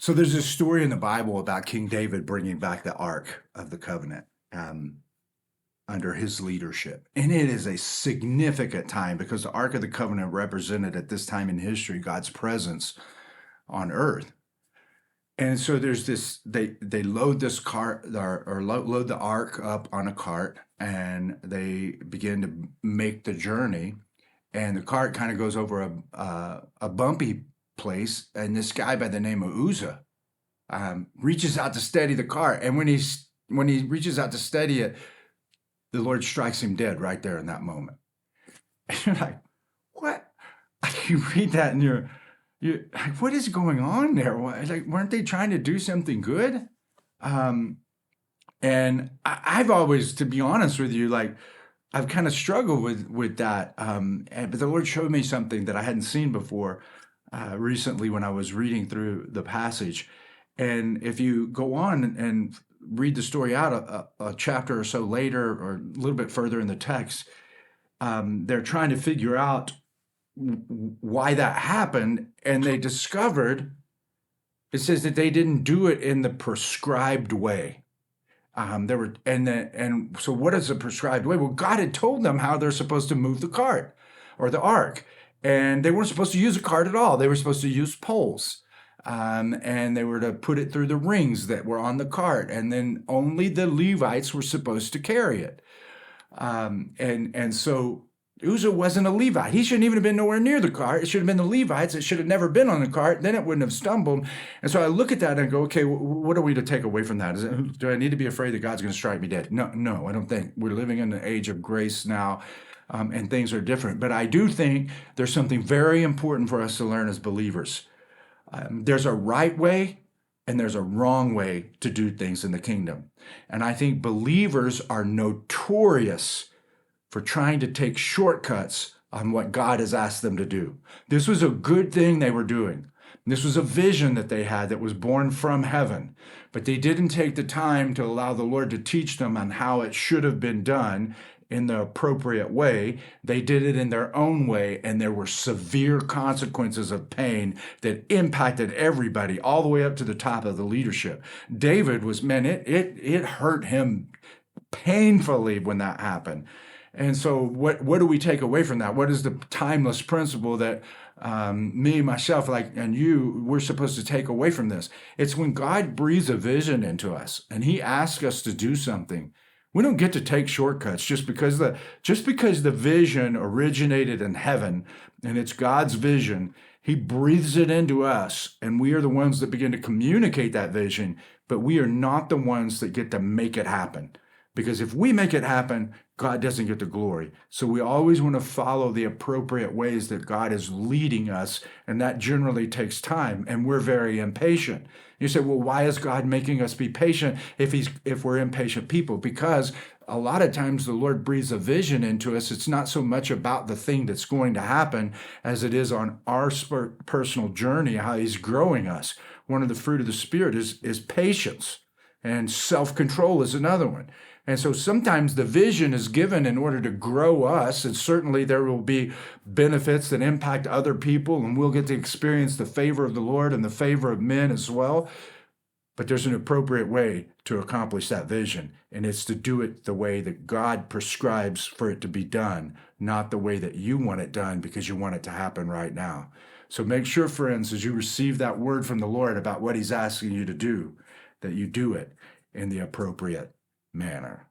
So there's this story in the Bible about King David bringing back the Ark of the Covenant under his leadership. And it is a significant time because the Ark of the Covenant represented at this time in history God's presence on earth. And so there's this, they load this cart or load the Ark up on a cart, and they begin to make the journey. And the cart kind of goes over a bumpy place, and this guy by the name of Uzzah reaches out to steady the cart, and when he reaches out to steady it, the Lord strikes him dead right there in that moment. And you're like, what? You read that and you're like, what is going on there? Like, weren't they trying to do something good? And I've always, to be honest with you, like, I've kind of struggled with that. But the Lord showed me something that I hadn't seen before recently when I was reading through the passage. And if you go on and read the story out a chapter or so later, or a little bit further in the text, they're trying to figure out why that happened. And they discovered, it says that they didn't do it in the prescribed way. So what is the prescribed way? Well, God had told them how they're supposed to move the cart or the ark, and they weren't supposed to use a cart at all. They were supposed to use poles, and they were to put it through the rings that were on the cart, and then only the Levites were supposed to carry it. And so Uzzah wasn't a Levite. He shouldn't even have been nowhere near the cart. It should have been the Levites. It should have never been on the cart. Then it wouldn't have stumbled. And so I look at that and go, okay, what are we to take away from that? Do I need to be afraid that God's going to strike me dead? No, I don't think. We're living in the age of grace now, and things are different. But I do think there's something very important for us to learn as believers. There's a right way and there's a wrong way to do things in the kingdom. And I think believers are notorious for trying to take shortcuts on what God has asked them to do. This was a good thing they were doing. This was a vision that they had that was born from heaven, but they didn't take the time to allow the Lord to teach them on how it should have been done in the appropriate way. They did it in their own way, and there were severe consequences of pain that impacted everybody all the way up to the top of the leadership. David was, man, it hurt him painfully when that happened. And so what do we take away from that? What is the timeless principle that me, myself, and you, we're supposed to take away from this? It's when God breathes a vision into us and he asks us to do something, we don't get to take shortcuts just because the vision originated in heaven and it's God's vision. He breathes it into us, and we are the ones that begin to communicate that vision, but we are not the ones that get to make it happen. Because if we make it happen, God doesn't get the glory. So we always want to follow the appropriate ways that God is leading us, and that generally takes time, and we're very impatient. You say, well, why is God making us be patient if we're impatient people? Because a lot of times the Lord breathes a vision into us. It's not so much about the thing that's going to happen as it is on our personal journey, how he's growing us. One of the fruit of the Spirit is patience, and self-control is another one. And so sometimes the vision is given in order to grow us, and certainly there will be benefits that impact other people, and we'll get to experience the favor of the Lord and the favor of men as well. But there's an appropriate way to accomplish that vision, and it's to do it the way that God prescribes for it to be done, not the way that you want it done because you want it to happen right now. So make sure, friends, as you receive that word from the Lord about what he's asking you to do, that you do it in the appropriate manner.